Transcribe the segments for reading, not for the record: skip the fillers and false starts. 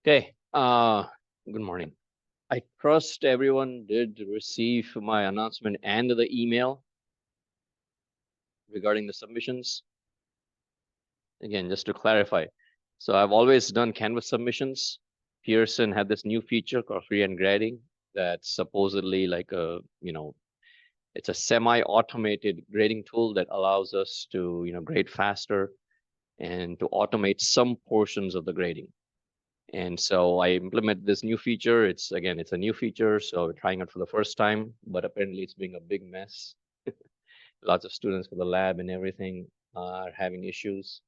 Okay, good morning. I trust everyone did receive my announcement and the email regarding the submissions. Again, just to clarify. So I've always done Canvas submissions. Pearson had this new feature called free-hand grading that's supposedly like it's a semi-automated grading tool that allows us to, grade faster and to automate some portions of the grading. And so I implement this new feature. It's a new feature, so we're trying it for the first time, but apparently it's being a big mess. Lots of students for the lab and everything are having issues.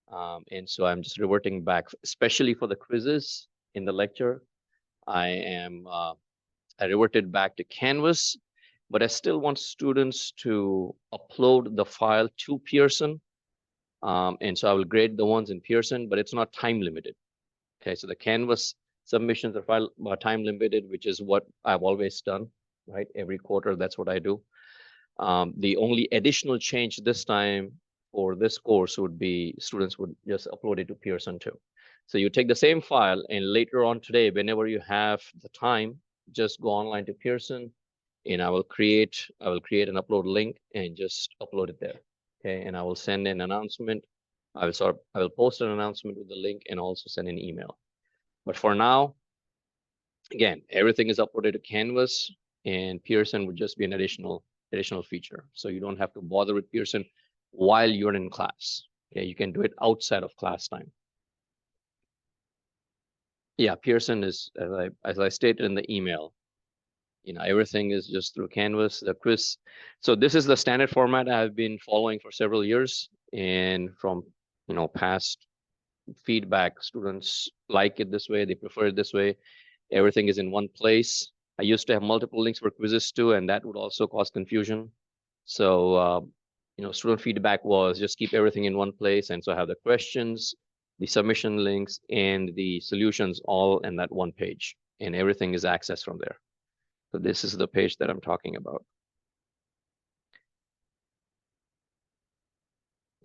And so I'm just reverting back, especially for the quizzes in the lecture. I reverted back to Canvas, but I still want students to upload the file to Pearson. And so I will grade the ones in Pearson, but it's not time limited. Okay, so the Canvas submissions are time limited, which is what I've always done, right? Every quarter, that's what I do. The only additional change this time for this course would be students would just upload it to Pearson too. So you take the same file and later on today, whenever you have the time, just go online to Pearson and I will create an upload link and just upload it there. Okay, and I will send an announcement. I will post an announcement with the link and also send an email. But for now, again, everything is uploaded to Canvas and Pearson would just be an additional feature. So you don't have to bother with Pearson while you're in class. Okay, you can do it outside of class time. Yeah, Pearson is, as I stated in the email, everything is just through Canvas, the quiz. So this is the standard format I've been following for several years, and from past feedback, students like it this way, they prefer it this way. Everything is in one place. I used to have multiple links for quizzes too, and that would also cause confusion. So, student feedback was just keep everything in one place. And so I have the questions, the submission links, and the solutions all in that one page, and everything is accessed from there. So this is the page that I'm talking about.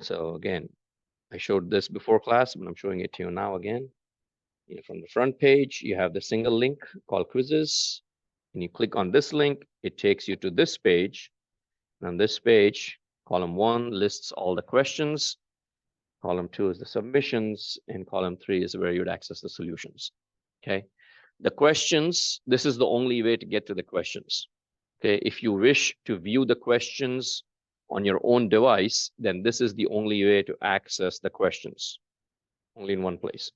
So again, I showed this before class, but I'm showing it to you now again. From the front page, you have the single link called quizzes. And you click on this link, it takes you to this page. And on this page, column 1 lists all the questions. Column 2 is the submissions, and column 3 is where you'd access the solutions. Okay. The questions, this is the only way to get to the questions. Okay. If you wish to view the questions on your own device, then this is the only way to access the questions, only in one place.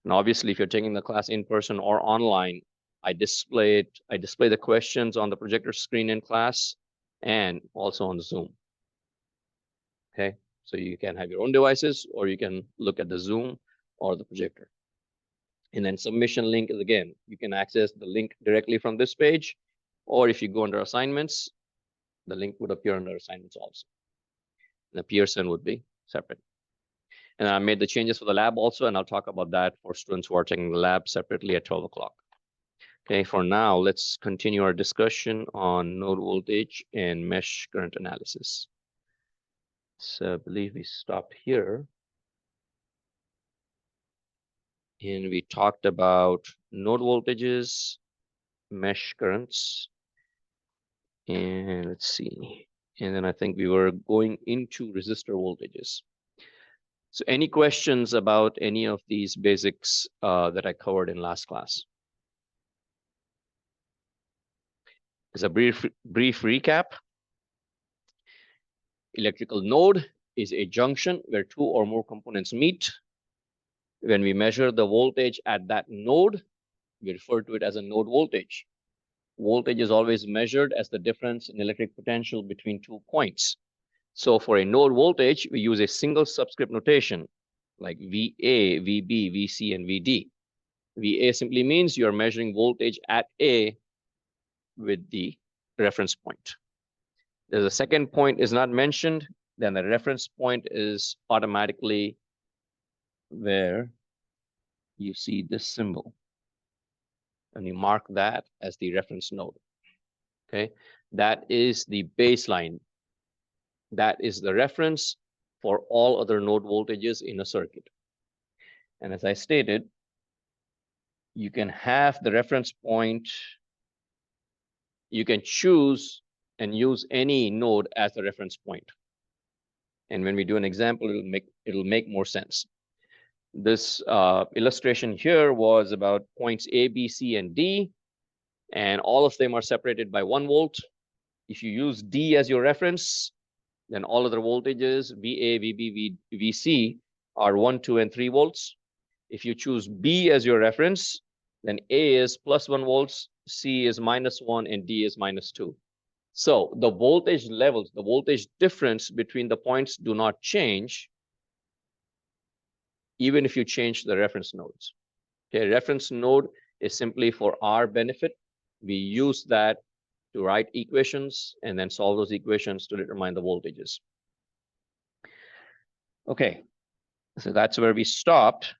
And obviously, if you're taking the class in person or online, I display the questions on the projector screen in class and also on Zoom. Okay, so you can have your own devices or you can look at the Zoom or the projector. And then submission link is, again, you can access the link directly from this page, or if you go under assignments, the link would appear under assignments also. And the Pearson would be separate. And I made the changes for the lab also, and I'll talk about that for students who are taking the lab separately at 12 o'clock. Okay, for now, let's continue our discussion on node voltage and mesh current analysis. So I believe we stopped here. And we talked about node voltages, mesh currents, and let's see. And then I think we were going into resistor voltages. So any questions about any of these basics that I covered in last class? As a brief recap, electrical node is a junction where two or more components meet. When we measure the voltage at that node, we refer to it as a node voltage. Voltage is always measured as the difference in electric potential between 2 points. So for a node voltage, we use a single subscript notation like VA, VB, VC, and VD. VA simply means you're measuring voltage at A with the reference point. There's a second point is not mentioned, then the reference point is automatically where you see this symbol. And you mark that as the reference node. Okay, that is the baseline. That is the reference for all other node voltages in a circuit. And as I stated, you can have the reference point. You can choose and use any node as the reference point. And when we do an example, it'll make more sense. This illustration here was about points A, B, C, and D, and all of them are separated by 1 volt. If you use D as your reference, then all other voltages, VA, VB, VC, are 1, 2, and 3 volts. If you choose B as your reference, then A is +1 volts, C is -1, and D is -2. So the voltage levels, the voltage difference between the points do not change, even if you change the reference nodes. Okay, reference node is simply for our benefit. We use that to write equations and then solve those equations to determine the voltages. Okay, so that's where we stopped.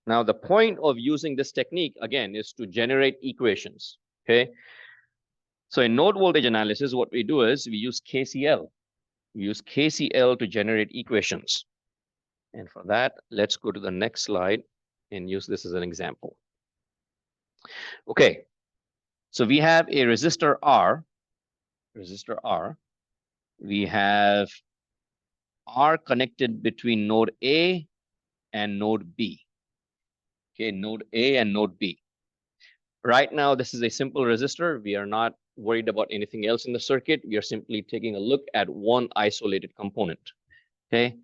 Now, the point of using this technique, again, is to generate equations, okay? So in node voltage analysis, what we do is we use KCL. We use KCL to generate equations. And for that, let's go to the next slide and use this as an example. Okay, so we have a resistor R. We have R connected between node A and node B. Okay, node A and node B. Right now, this is a simple resistor. We are not worried about anything else in the circuit. We are simply taking a look at one isolated component. Okay,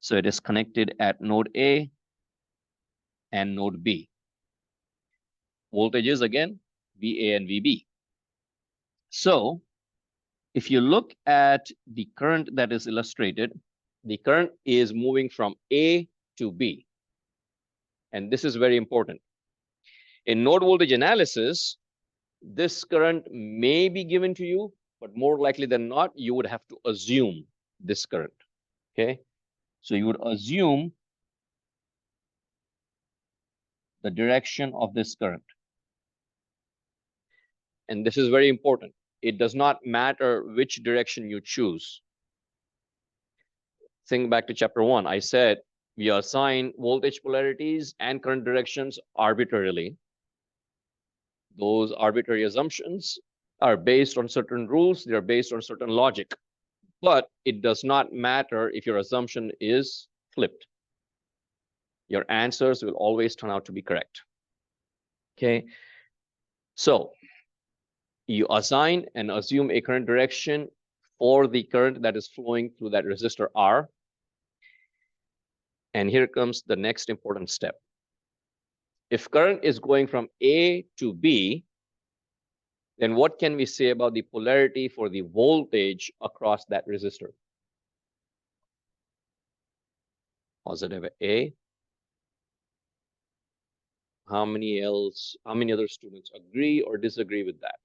so it is connected at node A and node B. Voltages again, VA and VB. So if you look at the current that is illustrated, the current is moving from A to B. And this is very important. In node voltage analysis, this current may be given to you, but more likely than not, you would have to assume this current. Okay, so you would assume the direction of this current. And this is very important. It does not matter which direction you choose. Think back to chapter 1. I said we assign voltage polarities and current directions arbitrarily. Those arbitrary assumptions are based on certain rules. They're based on certain logic. But it does not matter if your assumption is flipped. Your answers will always turn out to be correct. Okay, so you assign and assume a current direction for the current that is flowing through that resistor R. And here comes the next important step. If current is going from A to B, then what can we say about the polarity for the voltage across that resistor? Positive A. How many other students agree or disagree with that?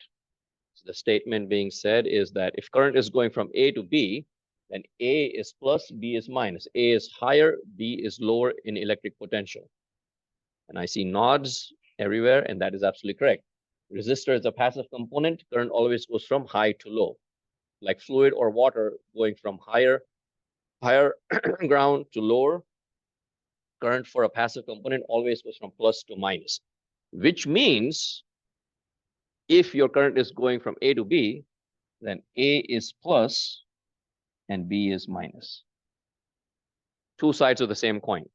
So the statement being said is that if current is going from A to B, then A is plus, B is minus. A is higher, B is lower in electric potential. And I see nods everywhere, and that is absolutely correct. Resistor is a passive component. Current always goes from high to low, like fluid or water going from higher ground to lower. Current for a passive component always goes from plus to minus, which means if your current is going from A to B, then A is plus and B is minus. Two sides of the same coin.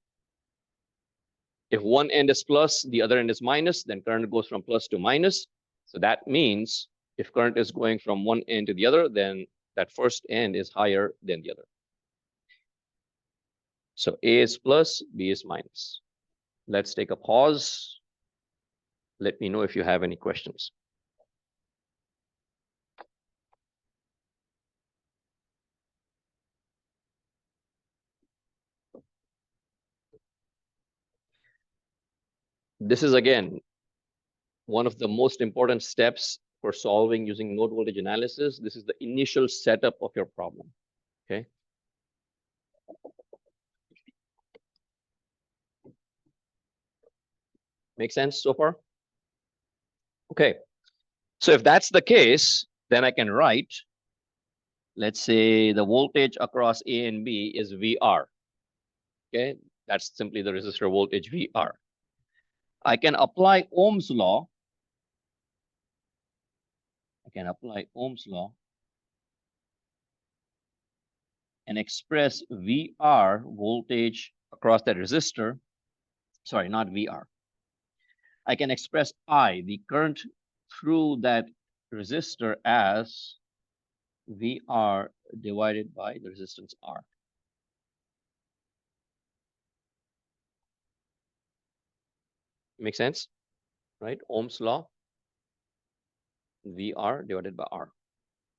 If one end is plus, the other end is minus, then current goes from plus to minus. So that means if current is going from one end to the other, then that first end is higher than the other. So A is plus, B is minus. Let's take a pause. Let me know if you have any questions. This is, again, one of the most important steps for solving using node voltage analysis. This is the initial setup of your problem, okay? Make sense so far? Okay, so if that's the case, then I can write, let's say the voltage across A and B is VR, okay? That's simply the resistor voltage VR. I can apply Ohm's law. I can apply Ohm's law and express VR voltage across that resistor. Sorry, not VR. I can express I, the current through that resistor, as VR divided by the resistance R. Make sense? Right? Ohm's law, VR divided by R.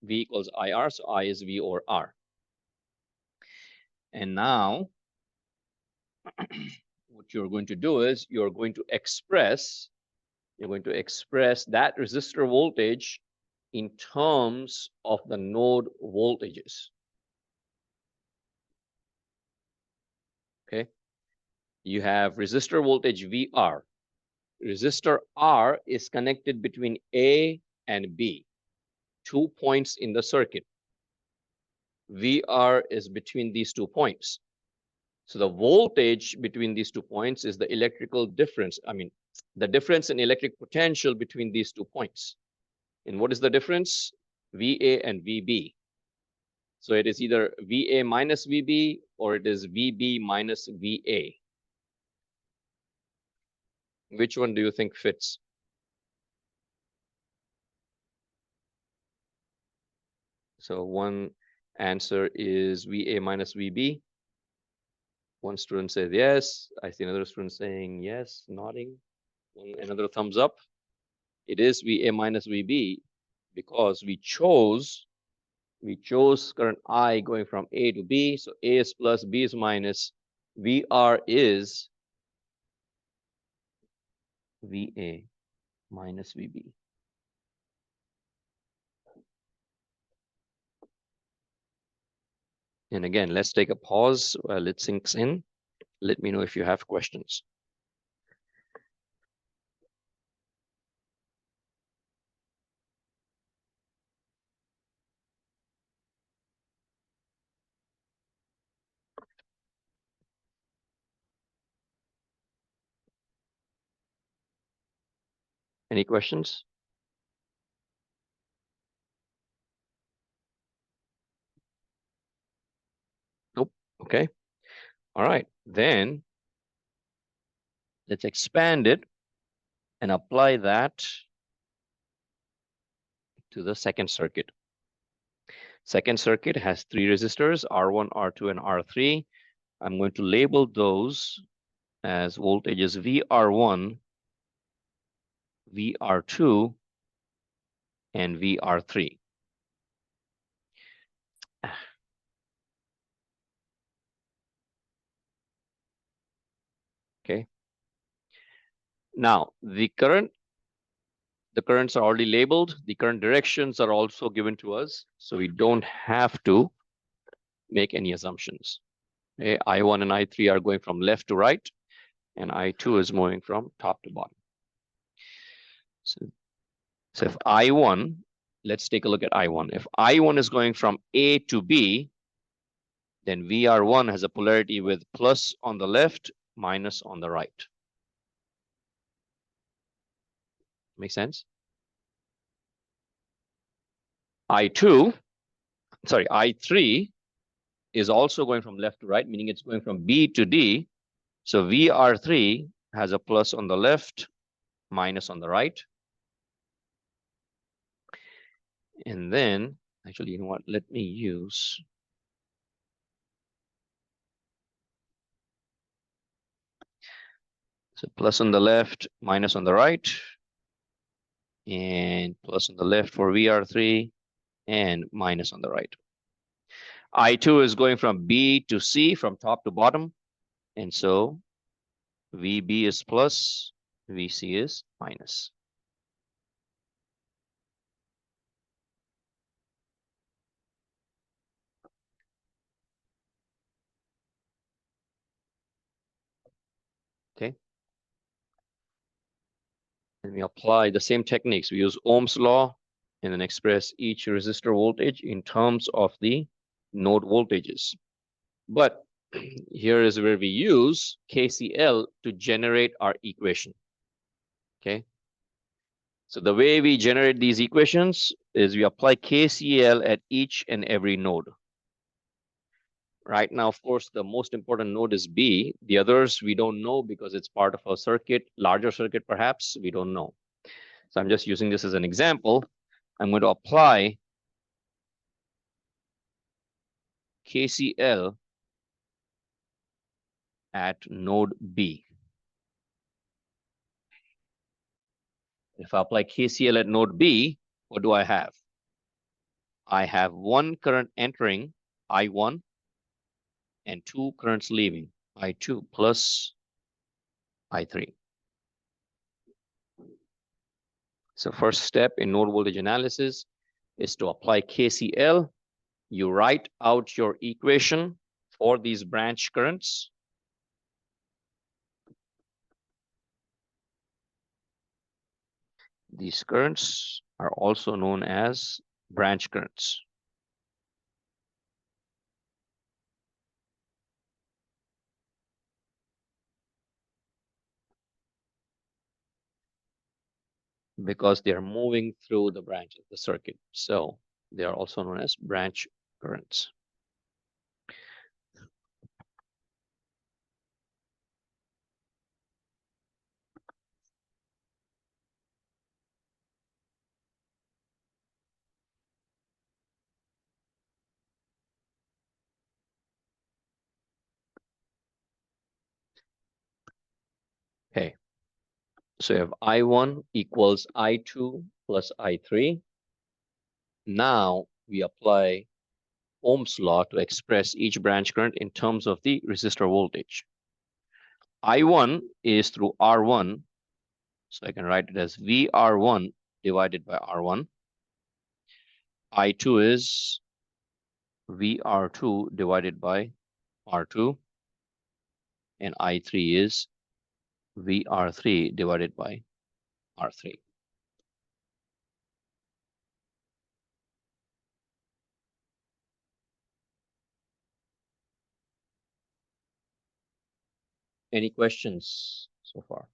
V equals IR, so I is V over R. And now, what you're going to do is you're going to express that resistor voltage in terms of the node voltages. Okay, you have resistor voltage VR. Resistor R is connected between A and B, 2 points in the circuit. VR is between these 2 points. So the voltage between these 2 points is the electrical difference. I mean, the difference in electric potential between these 2 points. And what is the difference? VA and VB. So it is either VA minus VB or it is VB minus VA. Which one do you think fits? So one answer is VA minus VB. One student says yes. I see another student saying yes, nodding. Another thumbs up. It is VA minus VB because we chose current I going from A to B. So A is plus, B is minus. VR is VA minus VB. And again, let's take a pause while it sinks in. Let me know if you have questions. Any questions? Nope. Okay. All right. Then let's expand it and apply that to the second circuit. Second circuit has 3 resistors, R1, R2, and R3. I'm going to label those as voltages VR1, VR2, and VR3. Okay. Now, the currents are already labeled. The current directions are also given to us. So we don't have to make any assumptions. Okay. I1 and I3 are going from left to right, and I2 is moving from top to bottom. So if I1, let's take a look at I1. If I1 is going from A to B, then VR1 has a polarity with plus on the left, minus on the right. Make sense? I3 is also going from left to right, meaning it's going from B to D. So VR3 has a plus on the left, minus on the right. And then, actually, you know what? Let me use so plus on the left, minus on the right, and plus on the left for VR3, and minus on the right. I2 is going from B to C, from top to bottom. And so VB is plus, VC is minus. Okay. And we apply the same techniques. We use Ohm's law and then express each resistor voltage in terms of the node voltages. But here is where we use KCL to generate our equation. Okay. So the way we generate these equations is we apply KCL at each and every node. Right now, of course, the most important node is B. The others we don't know because it's part of a circuit, larger circuit perhaps, we don't know. So I'm just using this as an example. I'm going to apply KCL at node B. If I apply KCL at node B, what do I have? I have one current entering, I1, and two currents leaving, I2 plus I3. So first step in node voltage analysis is to apply KCL. You write out your equation for these branch currents. These currents are also known as branch currents. Because they are moving through the branch of the circuit. So they are also known as branch currents. Okay. So you have I1 equals I2 plus I3. Now we apply Ohm's law to express each branch current in terms of the resistor voltage. I1 is through R1, so I can write it as VR1 divided by R1. I2 is VR2 divided by R2. And I3 is VR3 divided by R3. Any questions so far?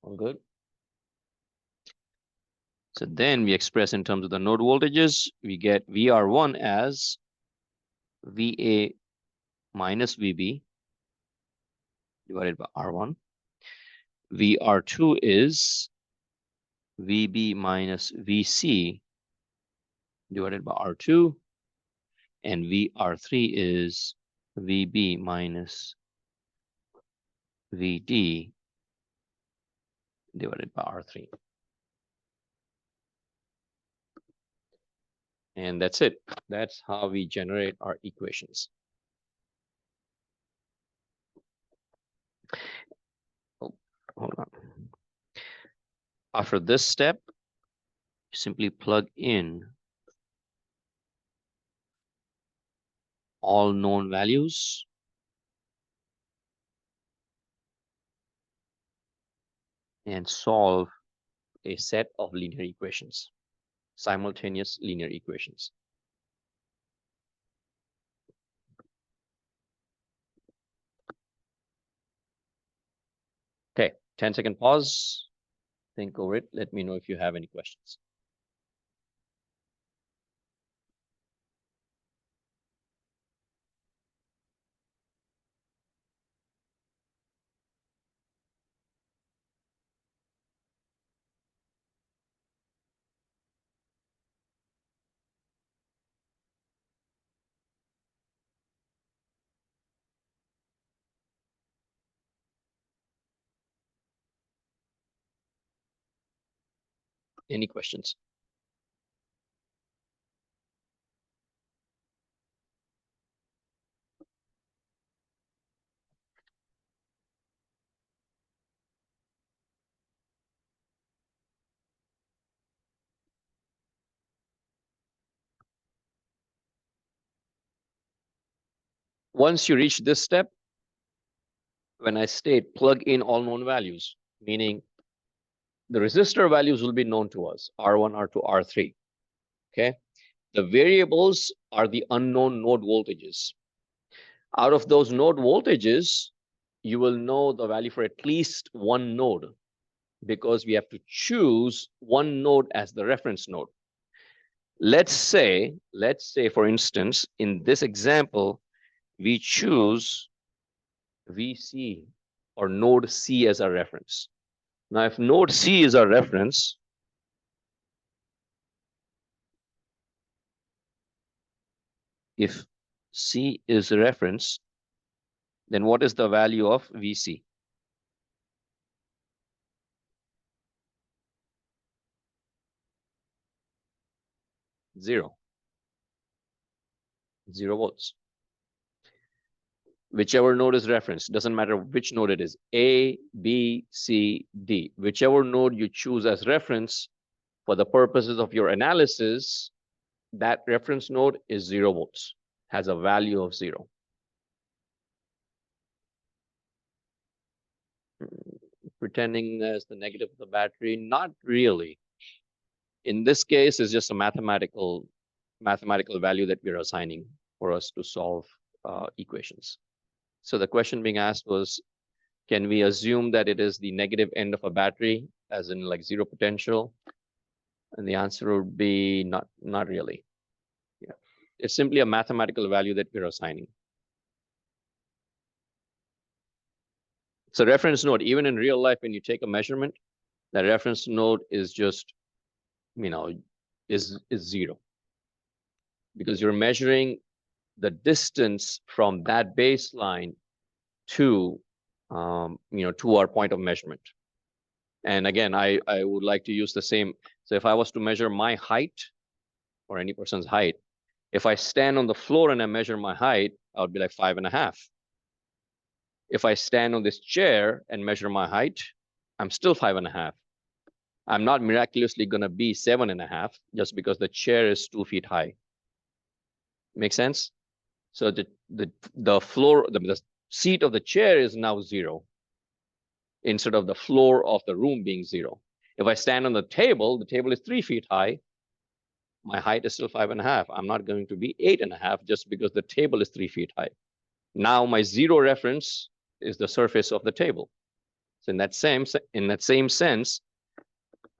All good. So then we express in terms of the node voltages, we get VR1 as VA minus VB divided by R1. VR2 is VB minus VC divided by R2. And VR3 is VB minus VD divided by R3. And that's it. That's how we generate our equations. Oh, hold on. After this step, simply plug in all known values and solve a set of linear equations, simultaneous linear equations. Okay, 10-second pause. Think over it. Let me know if you have any questions. Any questions? Once you reach this step, when I state plug in all known values, meaning the resistor values will be known to us, R1, R2, R3. Okay. The variables are the unknown node voltages. Out of those node voltages, you will know the value for at least one node because we have to choose one node as the reference node. Let's say, for instance, in this example, we choose VC or node C as our reference. Now, if node C is our reference, if C is a reference, then what is the value of VC? 0. 0 volts. Whichever node is referenced, doesn't matter which node it is, A, B, C, D. Whichever node you choose as reference for the purposes of your analysis, that reference node is 0 volts, has a value of 0. Pretending as the negative of the battery, not really. In this case, it's just a mathematical value that we're assigning for us to solve equations. So the question being asked was, can we assume that it is the negative end of a battery, as in like 0 potential? And the answer would be not really. Yeah, it's simply a mathematical value that we're assigning. It's a reference node. Even in real life, when you take a measurement, that reference node is just, is 0. Because you're measuring the distance from that baseline to, to our point of measurement. And again, I would like to use the same. So if I was to measure my height or any person's height, if I stand on the floor and I measure my height, I would be like 5.5. If I stand on this chair and measure my height, I'm still 5.5. I'm not miraculously going to be 7.5 just because the chair is 2 feet high. Make sense? So the floor, the seat of the chair is now 0 instead of the floor of the room being 0. If I stand on the table is 3 feet high. My height is still 5.5. I'm not going to be 8.5 just because the table is 3 feet high. Now my 0 reference is the surface of the table. So in that same sense,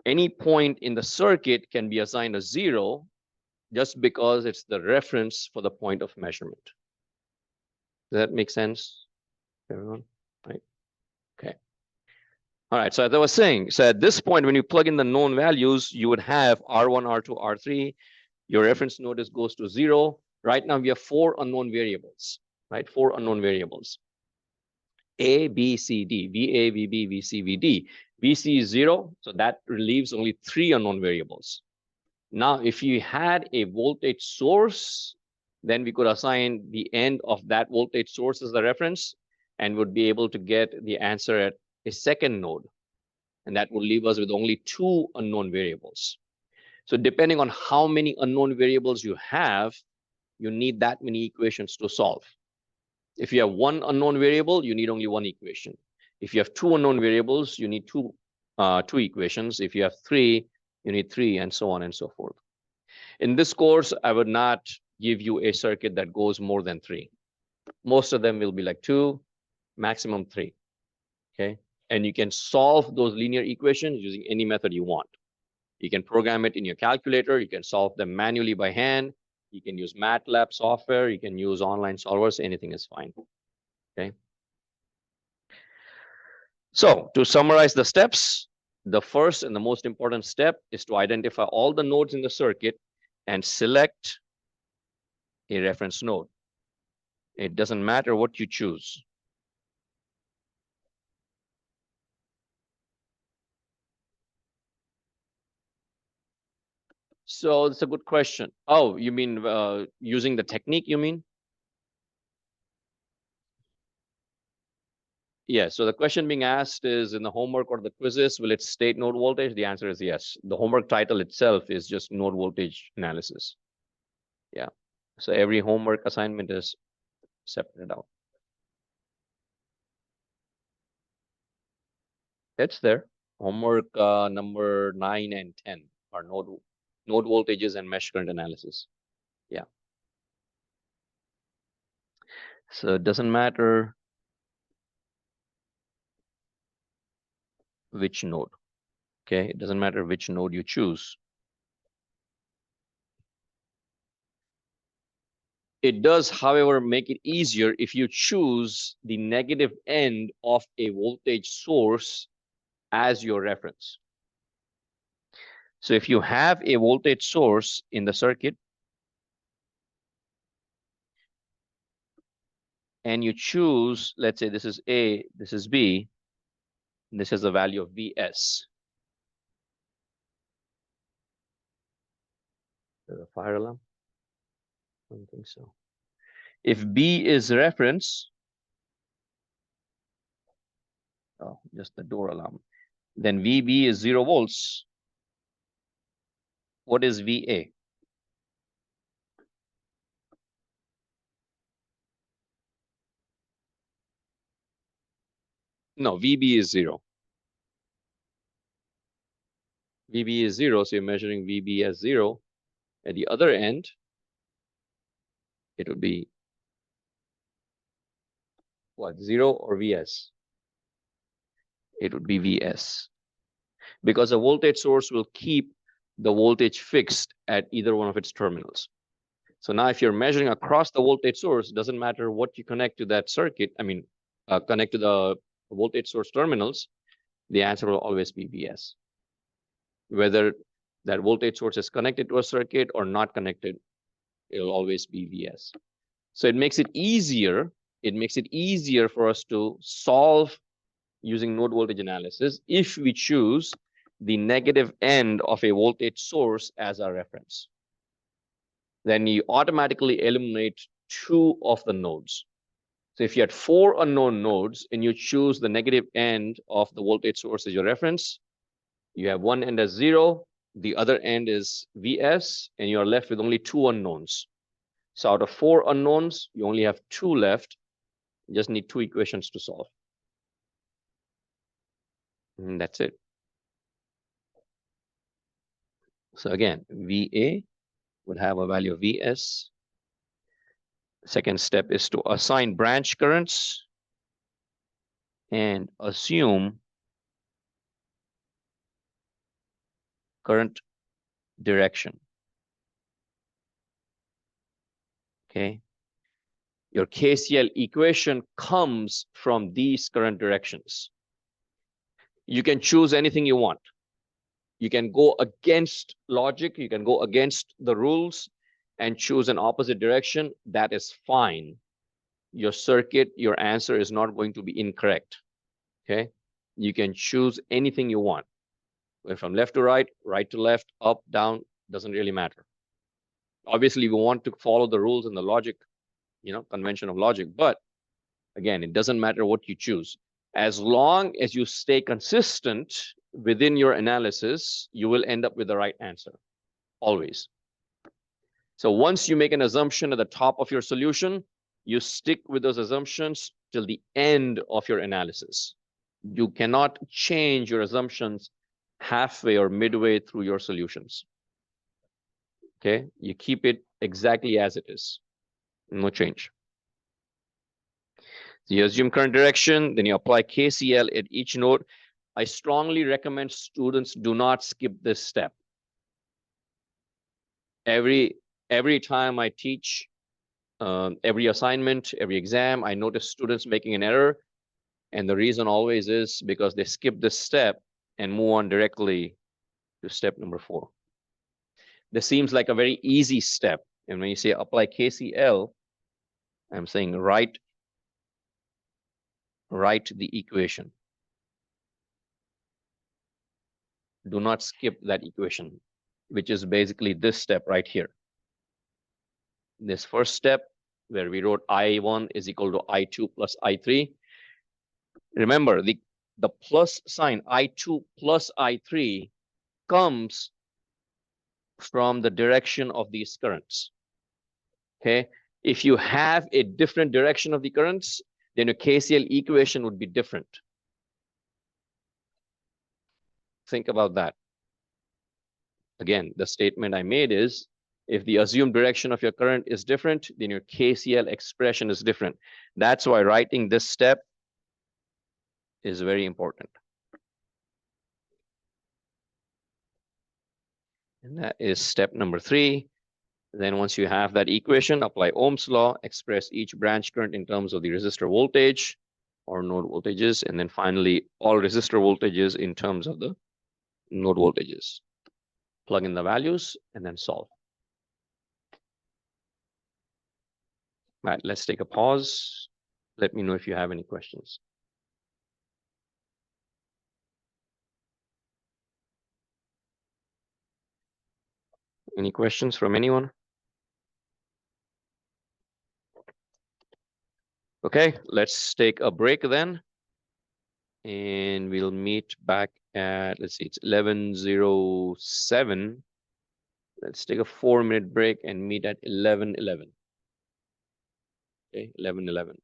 any point in the circuit can be assigned a 0 just because it's the reference for the point of measurement. Does that make sense, everyone? Right? Okay. All right. So as I was saying, so at this point, when you plug in the known values, you would have R1, R2, R3. Your reference node goes to 0. Right now, we have 4 unknown variables, right? 4 unknown variables. A, B, C, D, VA, VB, VC, VD. VC is 0, so that relieves only 3 unknown variables. Now, if you had a voltage source, then we could assign the end of that voltage source as the reference and would be able to get the answer at a second node. And that would leave us with only 2 unknown variables. So depending on how many unknown variables you have, you need that many equations to solve. If you have 1 unknown variable, you need only 1 equation. If you have 2 unknown variables, you need 2 equations. If you have 3, you need 3, and so on and so forth. In this course, I would not give you a circuit that goes more than 3. Most of them will be like 2, maximum 3. Okay, and you can solve those linear equations using any method you want. You can program it in your calculator. You can solve them manually by hand. You can use MATLAB software. You can use online solvers. Anything is fine. Okay. So to summarize the steps, the first and the most important step is to identify all the nodes in the circuit and select a reference node. It doesn't matter what you choose. So it's a good question. Oh, you mean using the technique, you mean? Yeah, so the question being asked is in the homework or the quizzes, will it state node voltage? The answer is yes. The homework title itself is just node voltage analysis. Yeah, so every homework assignment is separate it out. It's there. Homework number 9 and 10 are node voltages and mesh current analysis. Yeah. So it doesn't matter which node. Okay, it doesn't matter which node you choose. It does, however, make it easier if you choose the negative end of a voltage source as your reference. So if you have a voltage source in the circuit and you choose, let's say this is A, this is B, and this is the value of Vs. There's a fire alarm? I don't think so. If B is reference, oh, just the door alarm, then VB is 0 volts. What is VA? No, VB is 0. VB is 0, so you're measuring VB as 0. At the other end, it would be what, 0 or VS? It would be VS. Because a voltage source will keep the voltage fixed at either one of its terminals. So now if you're measuring across the voltage source, it doesn't matter what you connect to that circuit, connect to the voltage source terminals, the answer will always be VS. Whether that voltage source is connected to a circuit or not connected, it'll always be VS. So it makes it easier. It makes it easier for us to solve using node voltage analysis if we choose the negative end of a voltage source as our reference. Then you automatically eliminate 2 of the nodes. So if you had 4 unknown nodes and you choose the negative end of the voltage source as your reference, you have one end as 0, the other end is Vs, and you're left with only 2 unknowns. So out of 4 unknowns, you only have 2 left. You just need 2 equations to solve. And that's it. So again, VA would have a value of Vs. Second step is to assign branch currents and assume current direction. Okay. Your KCL equation comes from these current directions. You can choose anything you want. You can go against logic. You can go against the rules and choose an opposite direction. That is fine. Your circuit, your answer is not going to be incorrect. Okay. You can choose anything you want. From left to right, right to left, up, down, doesn't really matter. Obviously, we want to follow the rules and the logic, convention of logic. But again, it doesn't matter what you choose. As long as you stay consistent within your analysis, you will end up with the right answer, always. So once you make an assumption at the top of your solution, you stick with those assumptions till the end of your analysis. You cannot change your assumptions halfway or midway through your solutions. Okay, you keep it exactly as it is, no change. So you assume current direction, then you apply KCL at each node. I strongly recommend students do not skip this step. Every time I teach, every assignment, every exam, I notice students making an error. And the reason always is because they skip this step and move on directly to step number 4. This seems like a very easy step. And when you say apply KCL, I'm saying write the equation. Do not skip that equation, which is basically this step right here. This first step where we wrote I1 is equal to I2 plus I3. Remember, the plus sign I2 plus I3 comes from the direction of these currents. Okay, If you have a different direction of the currents, then your KCL equation would be different. Think about that. Again, the statement I made is, if the assumed direction of your current is different, then your KCL expression is different. That's why writing this step is very important. And that is step number 3. Then once you have that equation, apply Ohm's law, express each branch current in terms of the resistor voltage or node voltages, and then finally all resistor voltages in terms of the node voltages. Plug in the values and then solve. All right, let's take a pause. Let me know if you have any questions. Any questions from anyone? Okay, let's take a break then. And we'll meet back at, let's see, it's 11:07. Let's take a 4-minute break and meet at 11:11. Okay, 11:11.